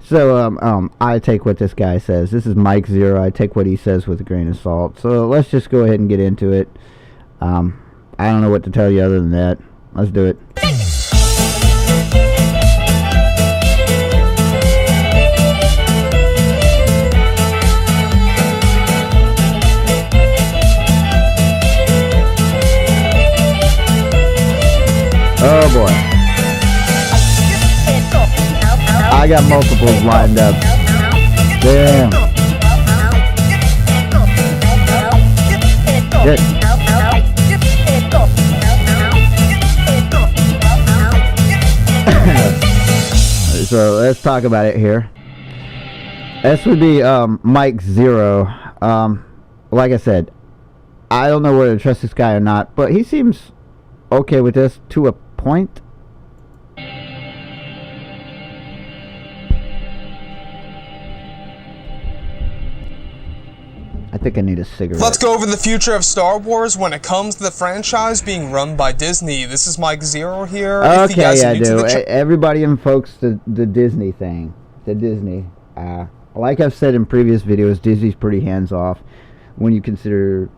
So I take what this guy says. This is Mike Zeroh. I take what he says with a grain of salt. So let's just go ahead and get into it. I don't know what to tell you other than that. Let's do it. Oh boy. I got multiples lined up. Damn. Good. So let's talk about it here. This would be Mike Zeroh. Like I said, I don't know whether to trust this guy or not, but he seems okay with this to a point. I think I need a cigarette. Let's go over the future of Star Wars when it comes to the franchise being run by Disney. This is Mike Zeroh here. Okay, I do. Everybody invokes the Disney thing. The Disney. Like I've said in previous videos, Disney's pretty hands-off. When you consider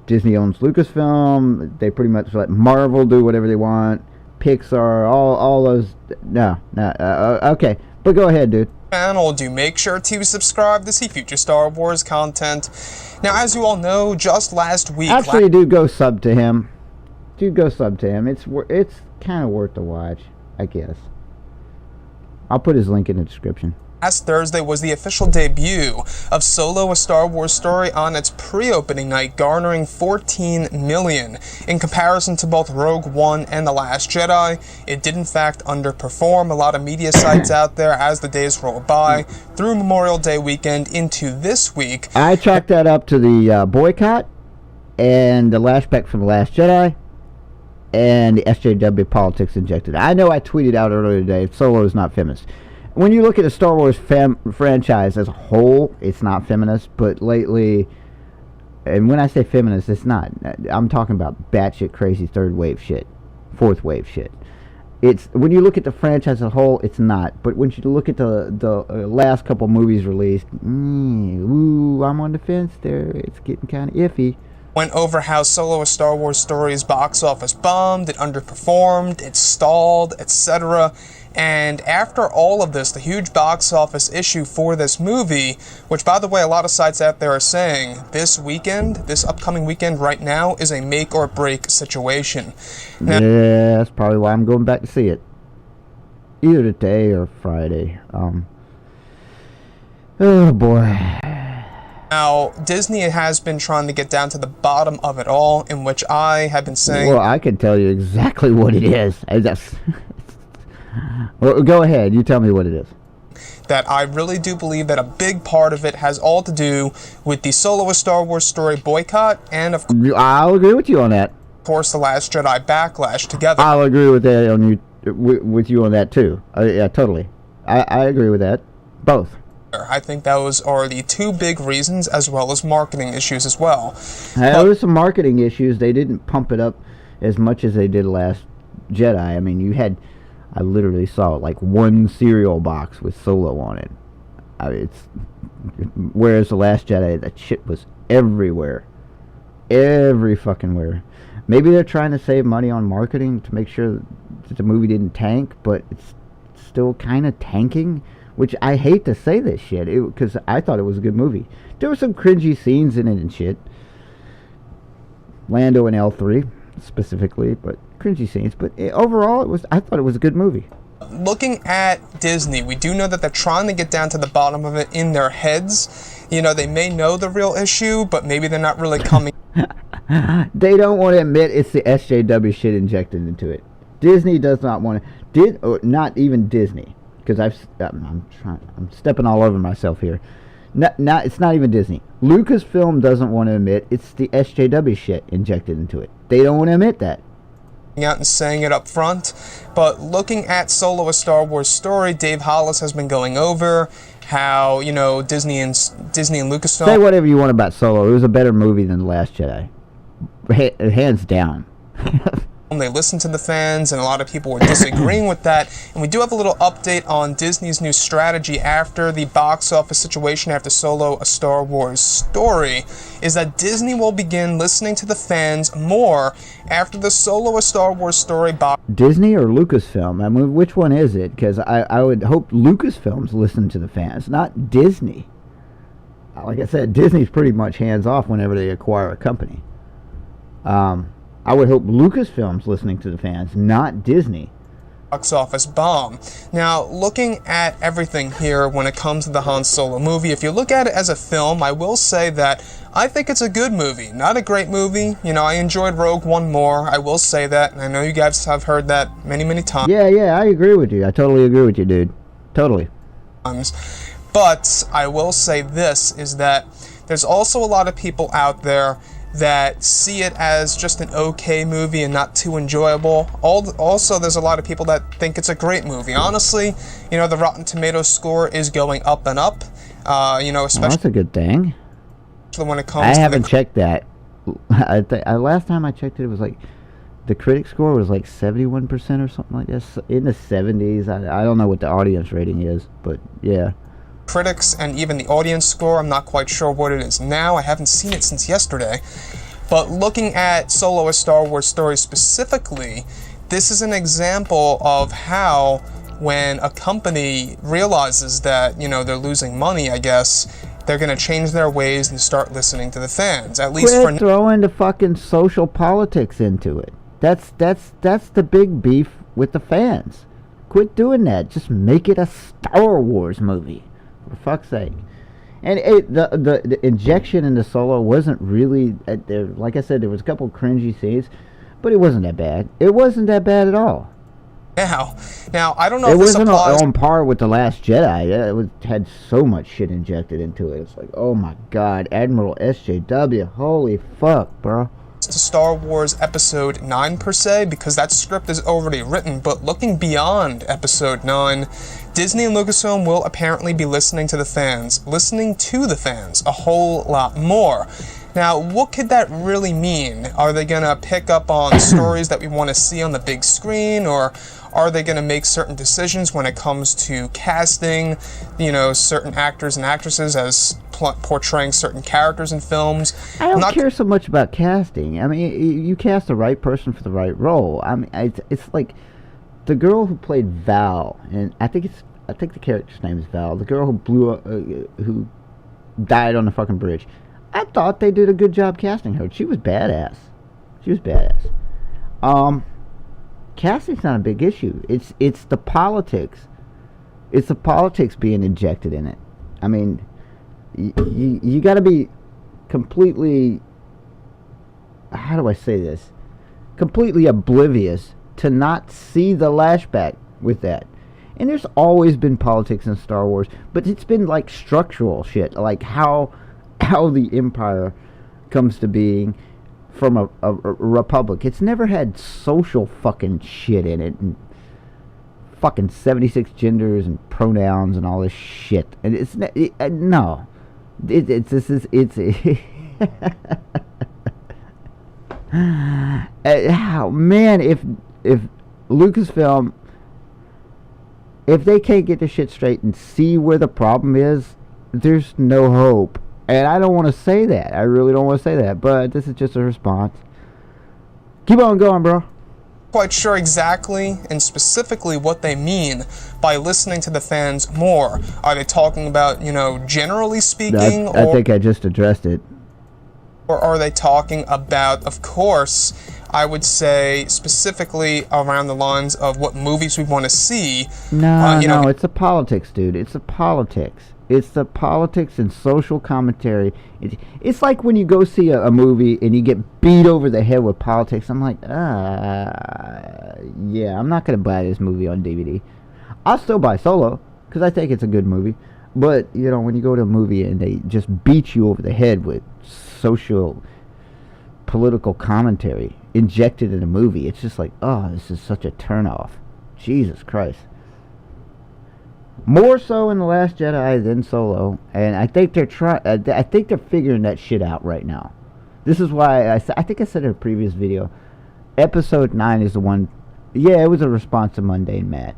Disney owns LucasFilm, they pretty much let Marvel do whatever they want. Pixar, all those. No. Okay, but go ahead, dude. Channel, do make sure to subscribe to see future Star Wars content. Now, as you all know, just last week... Actually, do go sub to him. Do go sub to him. It's kind of worth the watch, I guess. I'll put his link in the description. Last Thursday was the official debut of Solo: A Star Wars Story on its pre-opening night, garnering 14 million. In comparison to both Rogue One and The Last Jedi, it did in fact underperform. A lot of media sites out there as the days roll by through Memorial Day weekend into this week. I chalked that up to the boycott and the lashback from The Last Jedi and the SJW politics injected. I know I tweeted out earlier today, Solo is not feminist. When you look at the Star Wars franchise as a whole, it's not feminist, but lately, and when I say feminist, it's not. I'm talking about batshit crazy third wave shit, fourth wave shit. It's when you look at the franchise as a whole, it's not. But when you look at the last couple movies released, ooh, I'm on the fence there. It's getting kind of iffy. Went over how Solo: A Star Wars Story's box office bombed, it underperformed, it stalled, etc. And after all of this, the huge box office issue for this movie, which by the way, a lot of sites out there are saying this weekend, this upcoming weekend right now, is a make or break situation. Now, yeah, that's probably why I'm going back to see it. Either today or Friday. Oh boy. Now, Disney has been trying to get down to the bottom of it all, in which I have been saying... Well, I can tell you exactly what it is. Well, go ahead. You tell me what it is. That I really do believe that a big part of it has all to do with the Solo: A Star Wars Story boycott and, of I'll agree with you on that. course, The Last Jedi backlash together. I'll agree with that on you, with you on that too. Yeah, totally. I agree with that. Both. I think those are the two big reasons, as well as marketing issues as well. There were some marketing issues. They didn't pump it up as much as they did Last Jedi. I mean, I literally saw like one cereal box with Solo on it. Whereas The Last Jedi, that shit was everywhere. Every fucking where. Maybe they're trying to save money on marketing to make sure that the movie didn't tank, but it's still kind of tanking. Which I hate to say this shit, because I thought it was a good movie. There were some cringy scenes in it and shit. Lando and L3 specifically, but cringy scenes. But overall, I thought it was a good movie. Looking at Disney, we do know that they're trying to get down to the bottom of it in their heads. You know, they may know the real issue, but maybe they're not really coming. They don't want to admit it's the SJW shit injected into it. Disney does not want to. Not even Disney. Because I'm stepping all over myself here. It's not even Disney. Lucasfilm doesn't want to admit it's the SJW shit injected into it. They don't want to admit that. Out and saying it up front, but looking at Solo: A Star Wars Story, Dave Hollis has been going over how, you know, Disney and Lucasfilm. Say whatever you want about Solo. It was a better movie than The Last Jedi, hands down. They listened to the fans, and a lot of people were disagreeing with that. And we do have a little update on Disney's new strategy after the box office situation after Solo: A Star Wars Story, is that Disney will begin listening to the fans more after the Solo: A Star Wars Story box. Disney or Lucasfilm? I mean, which one is it? Because I would hope Lucasfilm's listen to the fans, not Disney. Like I said, Disney's pretty much hands off whenever they acquire a company. I would hope Lucasfilm's listening to the fans, not Disney. Box office bomb. Now, looking at everything here when it comes to the Han Solo movie, if you look at it as a film, I will say that I think it's a good movie. Not a great movie. You know, I enjoyed Rogue One more. I will say that, and I know you guys have heard that many, many times. Yeah, I agree with you. I totally agree with you, dude. Totally. But I will say this, is that there's also a lot of people out there that see it as just an okay movie and not too enjoyable. Also, there's a lot of people that think it's a great movie. Honestly, you know, the Rotten Tomatoes score is going up and up. You know, especially... Well, that's a good thing. When it comes I haven't checked that. Last time I checked it, it was like... The critic score was like 71% or something like that. In the 70s. I don't know what the audience rating is, but yeah. Critics and even the audience score, I'm not quite sure what it is now. I haven't seen it since yesterday. But looking at Solo: A Star Wars Story specifically, this is an example of how when a company realizes that, you know, they're losing money, I guess, they're going to change their ways and start listening to the fans. At least Quit throwing the fucking social politics into it. That's the big beef with the fans. Quit doing that. Just make it a Star Wars movie. For fuck's sake. And the injection into Solo wasn't really there. Like I said, there was a couple cringy scenes, but it wasn't that bad. It wasn't that bad at all. Now I don't know if this wasn't applies on par with The Last Jedi. It had so much shit injected into it. It's like, oh my god, Admiral SJW, holy fuck, bro. to Star Wars Episode 9 per se, because that script is already written, but looking beyond Episode 9, Disney and Lucasfilm will apparently be listening to the fans a whole lot more. Now, what could that really mean? Are they going to pick up on stories that we want to see on the big screen, or are they going to make certain decisions when it comes to casting, you know, certain actors and actresses as portraying certain characters in films? I don't care so much about casting. I mean, you cast the right person for the right role. I mean, it's like the girl who played Val, and I think the character's name is Val. The girl who died on the fucking bridge. I thought they did a good job casting her. She was badass. Casting's not a big issue. It's the politics. It's the politics being injected in it. I mean, you got to be completely, how do I say this? Completely oblivious to not see the lashback with that. And there's always been politics in Star Wars, but it's been like structural shit, like how the Empire comes to being from a republic. It's never had social fucking shit in it, and fucking 76 genders and pronouns and all this shit. And it's no, it's oh man, if Lucasfilm, if they can't get the shit straight and see where the problem is, there's no hope. And I don't want to say that. I really don't want to say that. But this is just a response. Keep on going, bro. Quite sure exactly and specifically what they mean by listening to the fans more. Are they talking about, you know, generally speaking? I think I just addressed it. Or are they talking about, of course, I would say specifically around the lines of what movies we want to see? No, it's the politics, dude. It's the politics. It's the politics and social commentary. It's like when you go see a movie and you get beat over the head with politics. I'm like, yeah, I'm not going to buy this movie on DVD. I'll still buy Solo because I think it's a good movie. But, you know, when you go to a movie and they just beat you over the head with social, political commentary injected in a movie, it's just like, oh, this is such a turnoff. Jesus Christ. More so in The Last Jedi than Solo, and I think they're figuring that shit out right now. This is why I think I said in a previous video, Episode 9 is the one. Yeah, it was a response to Mundane Matt.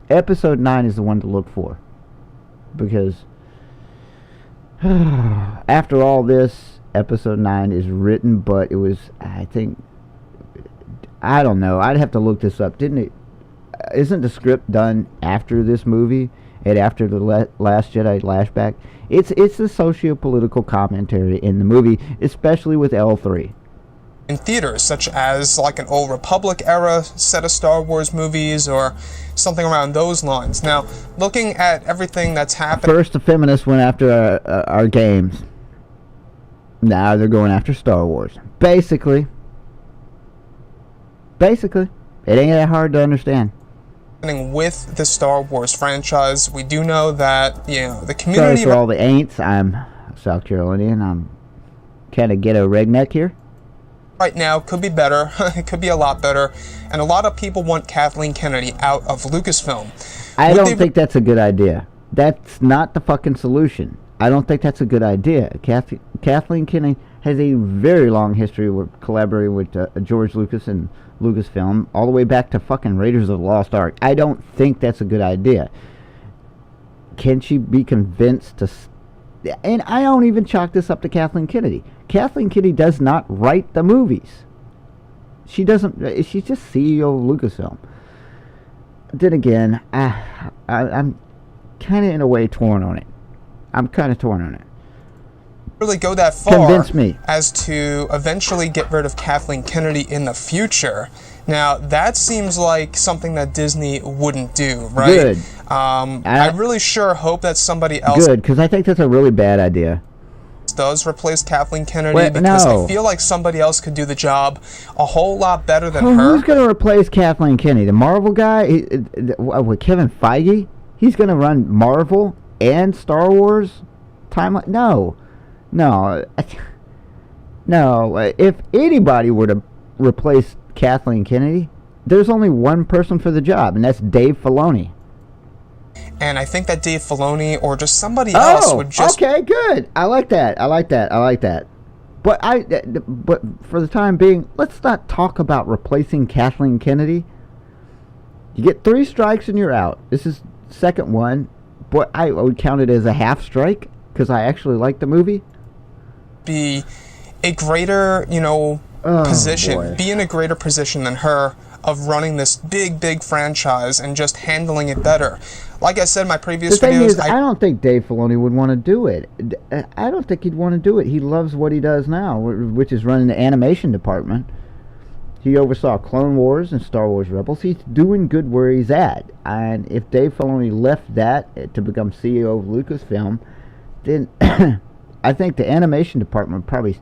Episode 9 is the one to look for. Because after all this, episode 9 is written, but it was, I don't know. I'd have to look this up. Isn't the script done after this movie and after the Last Jedi flashback? It's the socio-political commentary in the movie, especially with L3. In theaters, such as like an Old Republic era set of Star Wars movies or something around those lines. Now, looking at everything that's happened... First, the feminists went after our games. Now they're going after Star Wars. Basically. It ain't that hard to understand. With the Star Wars franchise, we do know that, the community... Sorry for all the ain'ts. I'm South Carolinian. I'm kind of ghetto redneck here. Right now could be better. It could be a lot better. And a lot of people want Kathleen Kennedy out of Lucasfilm. I don't think that's a good idea. That's not the fucking solution. I don't think that's a good idea. Kathleen Kennedy has a very long history with collaborating with George Lucas and Lucasfilm, all the way back to fucking Raiders of the Lost Ark. I don't think that's a good idea. Can she be convinced to... And I don't even chalk this up to Kathleen Kennedy. Kathleen Kennedy does not write the movies. She doesn't... She's just CEO of Lucasfilm. Then again, I'm kind of in a way torn on it. Really go that far. Convince me. As to eventually get rid of Kathleen Kennedy in the future. Now, that seems like something that Disney wouldn't do, right? Good. I really sure hope that somebody else... Good, because I think that's a really bad idea. ...does replace Kathleen Kennedy, because I feel like somebody else could do the job a whole lot better than her. Who's going to replace Kathleen Kennedy? The Marvel guy? With Kevin Feige? He's going to run Marvel and Star Wars timeline? No. If anybody were to replace Kathleen Kennedy, there's only one person for the job, and that's Dave Filoni. And I think that Dave Filoni or just somebody else would just... Okay, good. I like that. But for the time being, let's not talk about replacing Kathleen Kennedy. You get 3 strikes and you're out. This is the second one, but I would count it as a half strike because I actually like the movie. Be a greater, position. Boy. Be in a greater position than her of running this big franchise and just handling it better. Like I said in my previous videos... The thing is, I don't think Dave Filoni would want to do it. I don't think he'd want to do it. He loves what he does now, which is running the animation department. He oversaw Clone Wars and Star Wars Rebels. He's doing good where he's at. And if Dave Filoni left that to become CEO of Lucasfilm, then I think the animation department would probably,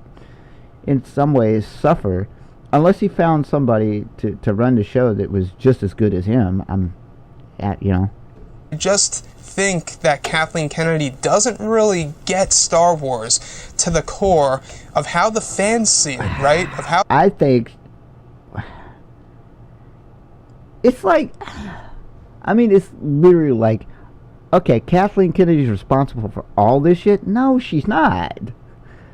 in some ways, suffer. Unless he found somebody to run the show that was just as good as him. I just think that Kathleen Kennedy doesn't really get Star Wars to the core of how the fans see it, right? Of how I think it's like, it's literally like, okay, Kathleen Kennedy's responsible for all this shit? No, she's not.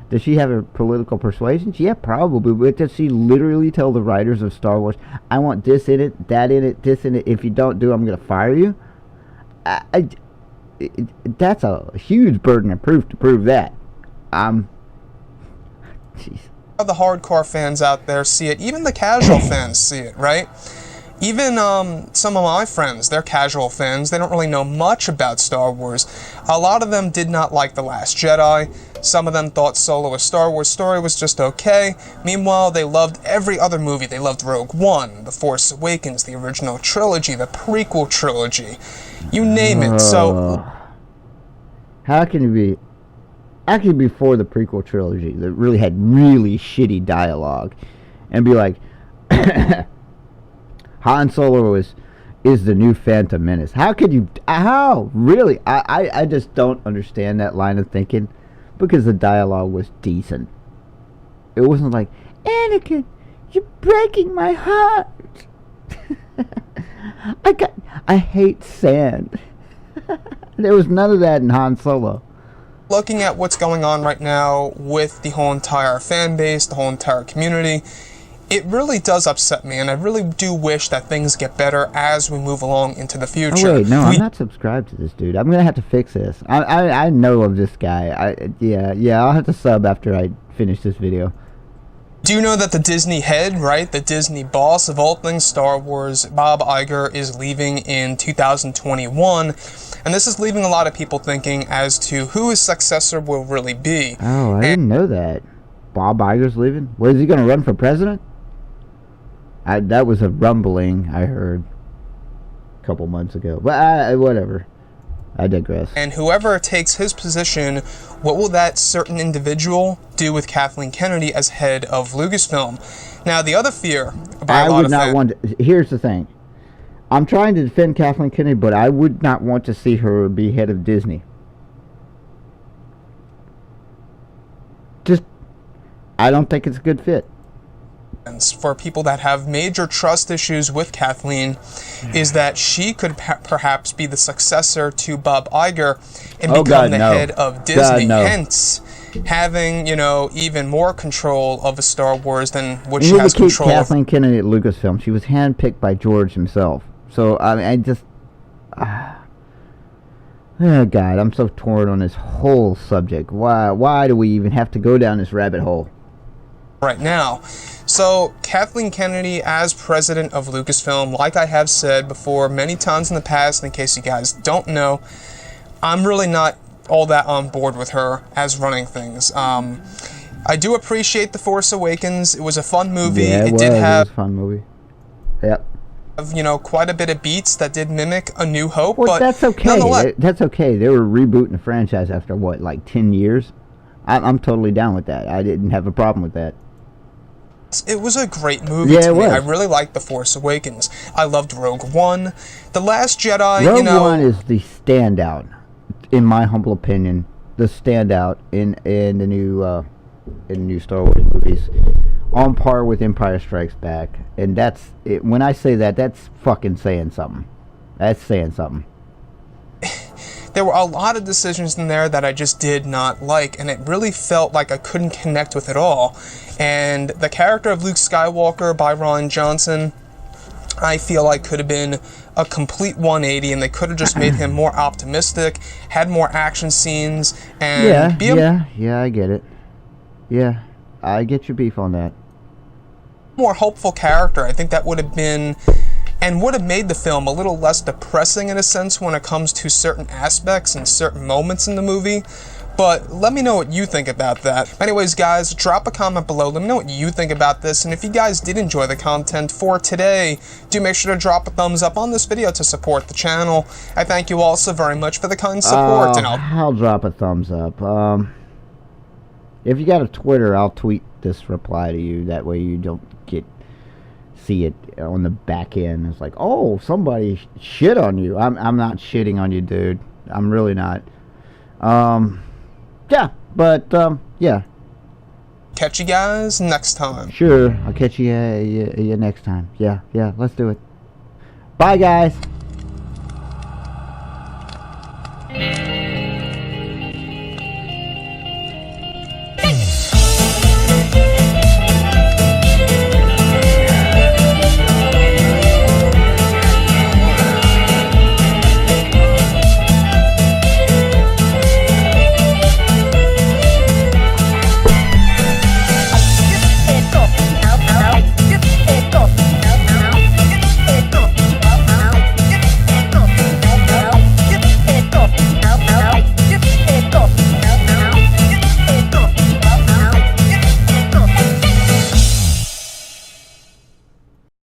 Does she have a political persuasion? Yeah, probably. But does she literally tell the writers of Star Wars, I want this in it, that in it, this in it. If you don't do, I'm going to fire you? That's a huge burden of proof to prove that. Jeez. The hardcore fans out there see it. Even the casual fans see it, right? Even some of my friends, they're casual fans. They don't really know much about Star Wars. A lot of them did not like The Last Jedi. Some of them thought Solo, a Star Wars story, was just okay. Meanwhile, they loved every other movie. They loved Rogue One, The Force Awakens, the original trilogy, the prequel trilogy. You name it. So, how can you be for the prequel trilogy that really had really shitty dialogue and be like, Han Solo is the new Phantom Menace? How could you? How? Really? I just don't understand that line of thinking, because the dialogue was decent. It wasn't like, Anakin, you're breaking my heart. I hate sand. There was none of that in Han Solo. Looking at what's going on right now with the whole entire fan base, the whole entire community, it really does upset me, and I really do wish that things get better as we move along into the future. Oh wait, no, I'm not subscribed to this dude. I'm gonna have to fix this. I know of this guy. Yeah, I'll have to sub after I finish this video. Do you know that the Disney head, right, the Disney boss of all things Star Wars, Bob Iger, is leaving in 2021, and this is leaving a lot of people thinking as to who his successor will really be. Oh, I didn't know that. Bob Iger's leaving? What, is he gonna run for president? That was a rumbling I heard a couple months ago. But whatever. I digress. And whoever takes his position, what will that certain individual do with Kathleen Kennedy as head of Lucasfilm? Now, the other fear by a lot of fans... Here's the thing. I'm trying to defend Kathleen Kennedy, but I would not want to see her be head of Disney. I don't think it's a good fit. For people that have major trust issues with Kathleen, is that she could perhaps be the successor to Bob Iger and become the head of Disney. Hence, having, even more control of Star Wars than what she has control of. Kathleen Kennedy at Lucasfilm. She was handpicked by George himself. So I just, oh God, I'm so torn on this whole subject. Why do we even have to go down this rabbit hole right now? So, Kathleen Kennedy as president of Lucasfilm, like I have said before many times in the past, in case you guys don't know, I'm really not all that on board with her as running things. I do appreciate The Force Awakens. It was a fun movie. Yeah, it did have a fun movie. Yep. Quite a bit of beats that did mimic A New Hope, well, but that's okay. That's okay. They were rebooting the franchise after what, like 10 years? I'm totally down with that. I didn't have a problem with that. It was a great movie to me. I really liked The Force Awakens. I loved Rogue One. The Last Jedi, Rogue One is the standout, in my humble opinion. The standout in the new Star Wars movies, on par with Empire Strikes Back. And that's it. When I say that, that's fucking saying something. That's saying something. There were a lot of decisions in there that I just did not like, and it really felt like I couldn't connect with it all. And the character of Luke Skywalker by Rian Johnson, I feel like could have been a complete 180, and they could have just made him more optimistic, had more action scenes, and yeah, I get it. Yeah, I get your beef on that. More hopeful character. I think that would have been, and would have made the film a little less depressing in a sense when it comes to certain aspects and certain moments in the movie. But let me know what you think about that. Anyways, guys, drop a comment below. Let me know what you think about this. And if you guys did enjoy the content for today, do make sure to drop a thumbs up on this video to support the channel. I thank you all so very much for the kind support. And I'll drop a thumbs up. If you got a Twitter, I'll tweet this reply to you. That way you don't see it on the back end. It's like, oh, somebody shit on you. I'm not shitting on you, dude. I'm really not. Yeah, but yeah. Catch you guys next time. Sure, I'll catch you next time. Yeah, let's do it. Bye, guys.